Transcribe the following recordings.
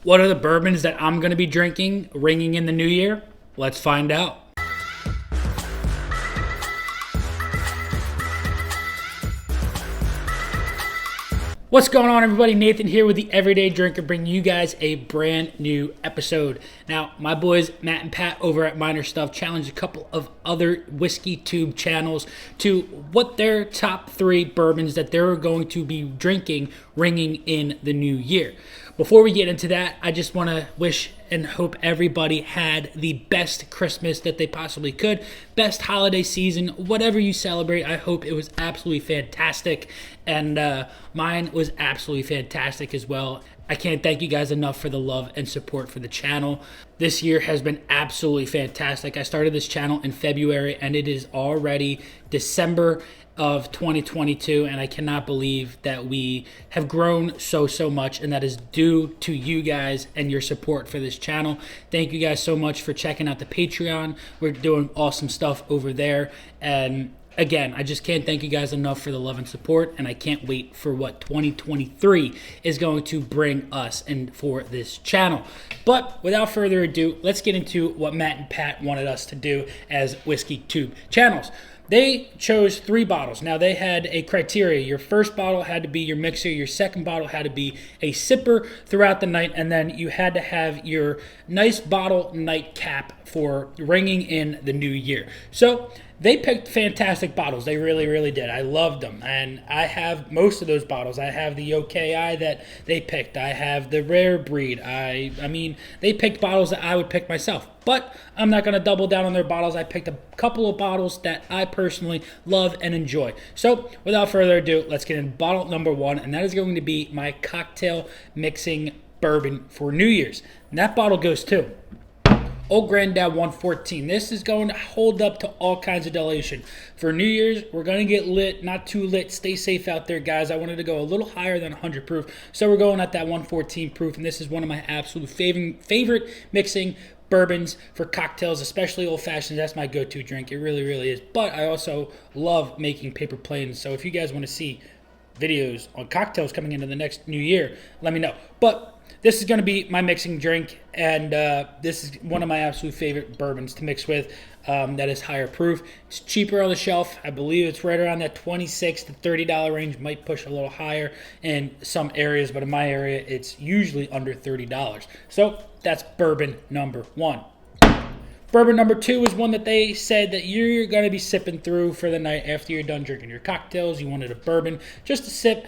What are the bourbons that I'm going to be drinking ringing in the new year? Let's find out. What's going on, everybody? Nathan here with the Everyday Drinker, bringing you guys a brand new episode. Now, my boys Matt and Pat over at Minor Stuff challenged a couple of other whiskey tube channels to what their top 3 bourbons that they're going to be drinking ringing in the new year. Before we get into that, I just want to wish and hope everybody had the best Christmas that they possibly could, best holiday season, whatever you celebrate. I hope it was absolutely fantastic, and mine was absolutely fantastic as well. I can't thank you guys enough for the love and support for the channel. This year has been absolutely fantastic. I started this channel in February, and it is already December of 2022, and I cannot believe that we have grown so much, and that is due to you guys and your support for this channel. Thank you guys so much for checking out the Patreon. We're doing awesome stuff over there, and again, I just can't thank you guys enough for the love and support, and I can't wait for what 2023 is going to bring us and for this channel. But without further ado, let's get into what Matt and Pat wanted us to do as Whiskey Tube channels. They chose 3 bottles. Now, they had a criteria. Your first bottle had to be your mixer. Your second bottle had to be a sipper throughout the night. And then you had to have your nice bottle nightcap for ringing in the new year. So they picked fantastic bottles. They really did. I loved them. And I have most of those bottles. I have the OKI that they picked. I have the Rare Breed. I mean, they picked bottles that I would pick myself. But I'm not going to double down on their bottles. I picked a couple of bottles that I personally love and enjoy. So without further ado, let's get into bottle number 1. And that is going to be my cocktail mixing bourbon for New Year's. And that bottle goes to Old Granddad 114. This is going to hold up to all kinds of dilation. For New Year's, we're going to get lit, not too lit. Stay safe out there, guys. I wanted to go a little higher than 100 proof, so we're going at that 114 proof, and this is one of my absolute favorite mixing bourbons for cocktails, especially old-fashions. That's my go-to drink. It really is. But I also love making paper planes, so if you guys want to see videos on cocktails coming into the next new year, let me know. But this is going to be my mixing drink, and this is one of my absolute favorite bourbons to mix with. That is higher proof. It's cheaper on the shelf. I believe it's right around that $26 to $30 range. Might push a little higher in some areas, but in my area, it's usually under $30. So that's bourbon number 1. Bourbon number 2 is one that they said that you're going to be sipping through for the night after you're done drinking your cocktails. You wanted a bourbon just to sip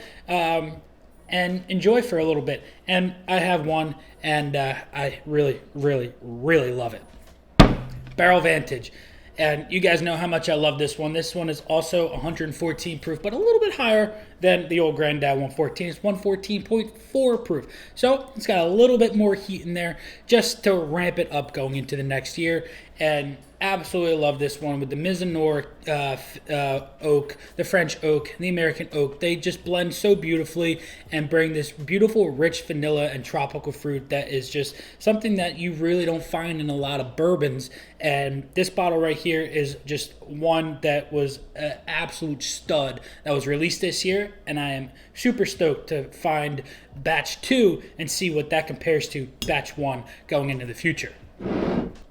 and enjoy for a little bit. And I have one, and I really love it. Barrel Vantage. And you guys know how much I love this one. This one is also 114 proof, but a little bit higher than the Old Granddad 114. It's 114.4 proof. So it's got a little bit more heat in there just to ramp it up going into the next year. And absolutely love this one with the Mizanor oak, the French oak, the American oak. They just blend so beautifully and bring this beautiful, rich vanilla and tropical fruit that is just something that you really don't find in a lot of bourbons. And this bottle right here is just one that was an absolute stud that was released this year, and I am super stoked to find batch 2 and see what that compares to batch 1 going into the future.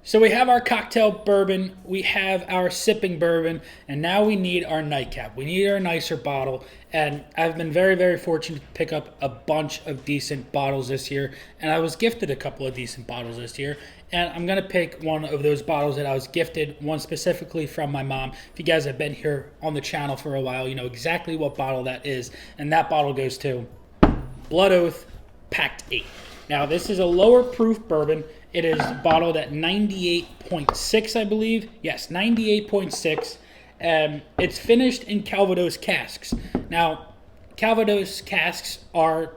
So we have our cocktail bourbon, we have our sipping bourbon, and now we need our nightcap. We need our nicer bottle, and I've been very fortunate to pick up a bunch of decent bottles this year, and I was gifted a couple of decent bottles this year, and I'm going to pick one of those bottles that I was gifted, one specifically from my mom. If you guys have been here on the channel for a while, you know exactly what bottle that is, and that bottle goes to Blood Oath Pact 8. Now, this is a lower proof bourbon. It is bottled at 98.6, I believe. Yes, 98.6. It's finished in Calvados casks. Now, Calvados casks are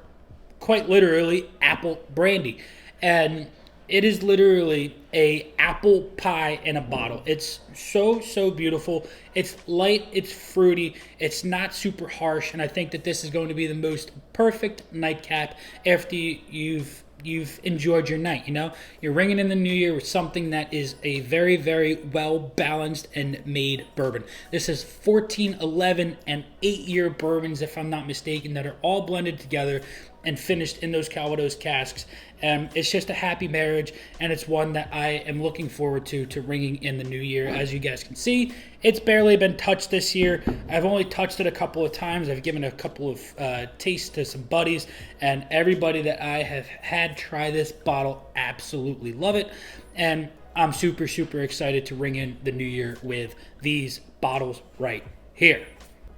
quite literally apple brandy. And it is literally a apple pie in a bottle. It's so beautiful. It's light, it's fruity, it's not super harsh, and I think that this is going to be the most perfect nightcap after you've enjoyed your night. You know, you're ringing in the new year with something that is a very well balanced and made bourbon. This is 14, 11, and 8-year bourbons, if I'm not mistaken, that are all blended together and finished in those Calvados casks. It's just a happy marriage, and it's one that I am looking forward to ringing in the new year. As you guys can see, it's barely been touched this year. I've only touched it a couple of times. I've given a couple of tastes to some buddies, and everybody that I have had try this bottle absolutely love it. And I'm super, super excited to ring in the new year with these bottles right here.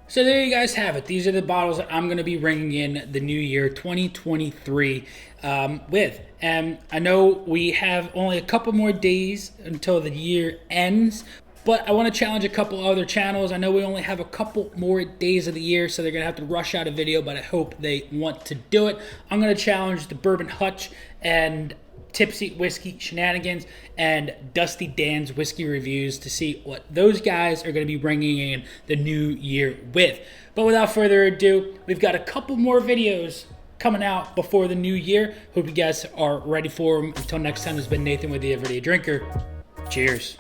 So there you guys have it. These are the bottles that I'm going to be ringing in the new year 2023 with. And I know we have only a couple more days until the year ends, but I want to challenge a couple other channels. I know we only have a couple more days of the year, so they're going to have to rush out a video, but I hope they want to do it. I'm going to challenge the Bourbon Hutch and Tipsy Whiskey Shenanigans and Dusty Dan's Whiskey Reviews to see what those guys are going to be bringing in the new year with. But without further ado, we've got a couple more videos coming out before the new year. Hope you guys are ready for them. Until next time, it's been Nathan with the Everyday Drinker. Cheers.